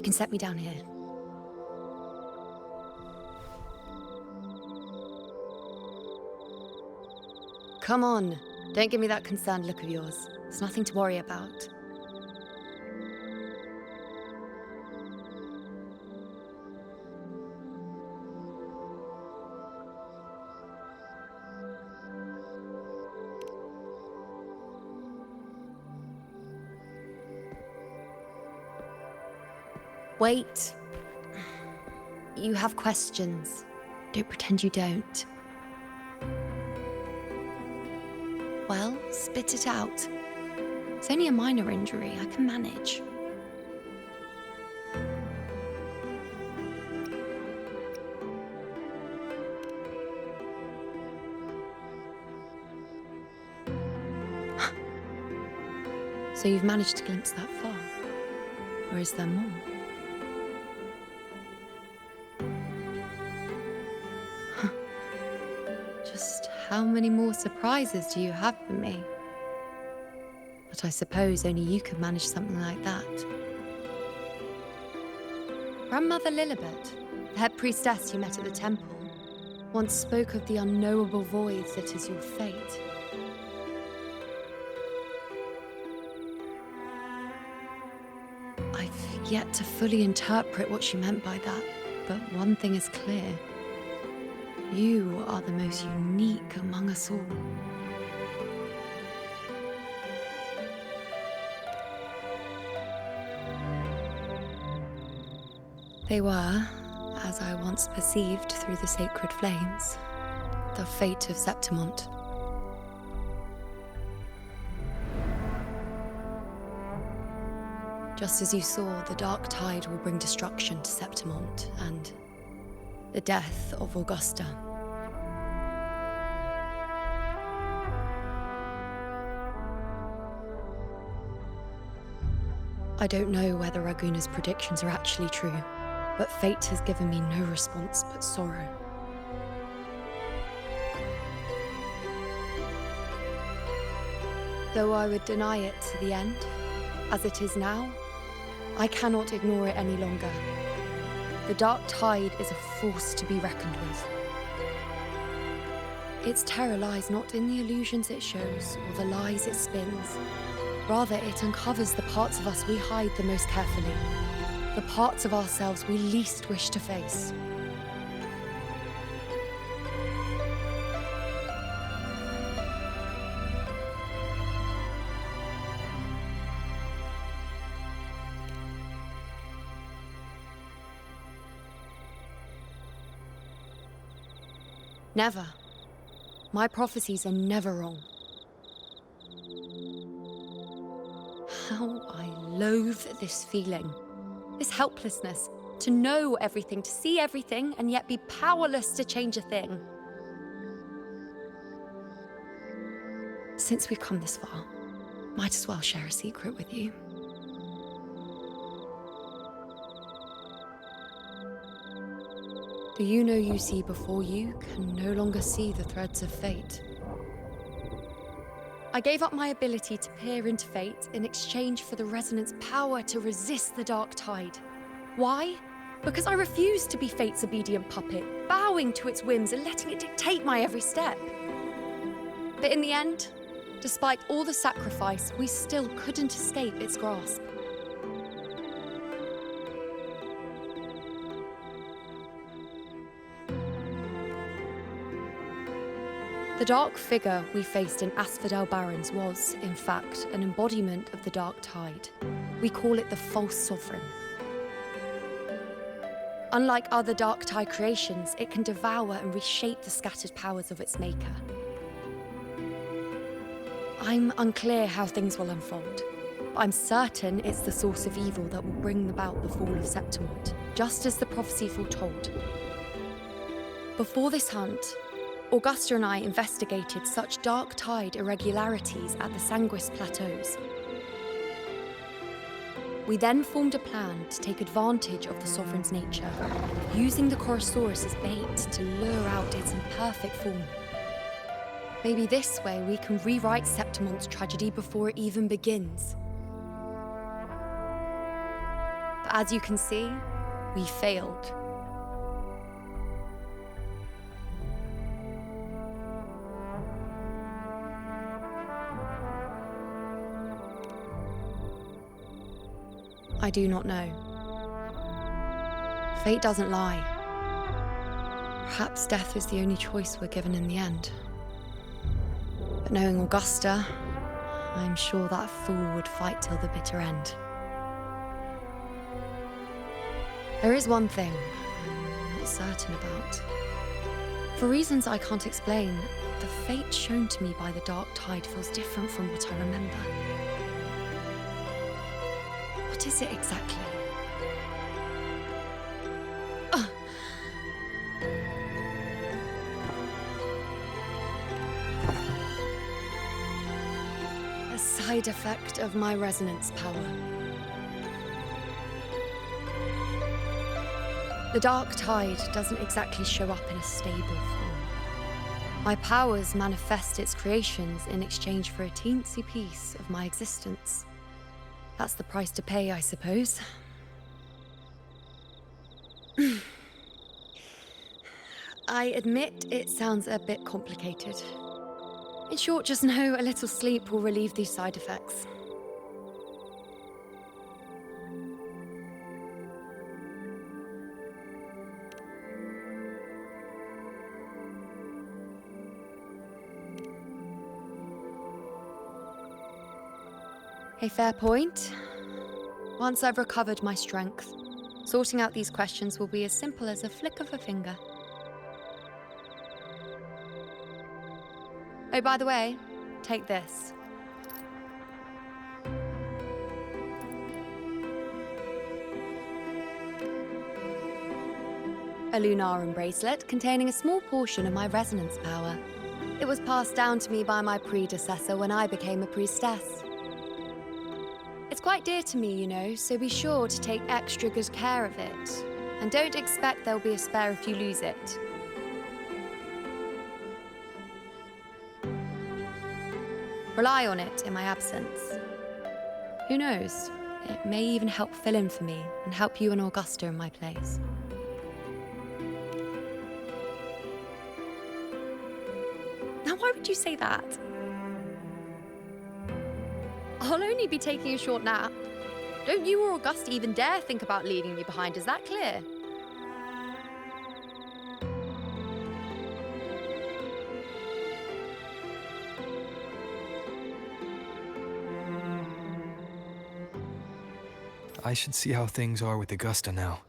can set me down here. Come on, don't give me that concerned look of yours. There's nothing to worry about. Wait. You have questions. Don't pretend you don't. Well, spit it out. It's only a minor injury. I can manage. So you've managed to glimpse that far? Or is there more? Just how many more surprises do you have for me? But I suppose only you could manage something like that. Grandmother Lilibet, the head priestess you met at the temple, once spoke of the unknowable voids that is your fate. I've yet to fully interpret what she meant by that, but one thing is clear. You are the most unique among us all. They were, as I once perceived through the sacred flames, the fate of Septimont. Just as you saw, the dark tide will bring destruction to Septimont and the death of Augusta. I don't know whether Raguna's predictions are actually true, but fate has given me no response but sorrow. Though I would deny it to the end, as it is now, I cannot ignore it any longer. The dark tide is a force to be reckoned with. Its terror lies not in the illusions it shows or the lies it spins. Rather, it uncovers the parts of us we hide the most carefully, the parts of ourselves we least wish to face. Never. My prophecies are never wrong. How I loathe this feeling, this helplessness, to know everything, to see everything, and yet be powerless to change a thing. Since we've come this far, might as well share a secret with you. The you see before you can no longer see the threads of fate. I gave up my ability to peer into fate in exchange for the resonance power to resist the dark tide. Why? Because I refused to be fate's obedient puppet, bowing to its whims and letting it dictate my every step. But in the end, despite all the sacrifice, we still couldn't escape its grasp. The dark figure we faced in Asphodel Barrens was, in fact, an embodiment of the dark tide. We call it the false sovereign. Unlike other dark tide creations, it can devour and reshape the scattered powers of its maker. I'm unclear how things will unfold, but I'm certain it's the source of evil that will bring about the fall of Septimont, just as the prophecy foretold. Before this hunt, Augusta and I investigated such dark tide irregularities at the Sanguis Plateaus. We then formed a plan to take advantage of the Sovereign's nature, using the Chorosaurus as bait to lure out its imperfect form. Maybe this way we can rewrite Septimont's tragedy before it even begins. But as you can see, we failed. I do not know. Fate doesn't lie. Perhaps death is the only choice we're given in the end. But knowing Augusta, I'm sure that fool would fight till the bitter end. There is one thing I'm not certain about. For reasons I can't explain, the fate shown to me by the dark tide feels different from what I remember. What is it exactly? A side effect of my resonance power. The dark tide doesn't exactly show up in a stable form. My powers manifest its creations in exchange for a teensy piece of my existence. That's the price to pay, I suppose. I admit it sounds a bit complicated. In short, just know a little sleep will relieve these side effects. A fair point. Once I've recovered my strength, sorting out these questions will be as simple as a flick of a finger. Oh, by the way, take this. A Lunarum bracelet containing a small portion of my resonance power. It was passed down to me by my predecessor when I became a priestess. It's quite dear to me, you know, so be sure to take extra good care of it. And don't expect there'll be a spare if you lose it. Rely on it in my absence. Who knows? It may even help fill in for me and help you and Augusta in my place. Now, why would you say that? I'll only be taking a short nap. Don't you or Augusta even dare think about leaving me behind, is that clear? I should see how things are with Augusta now.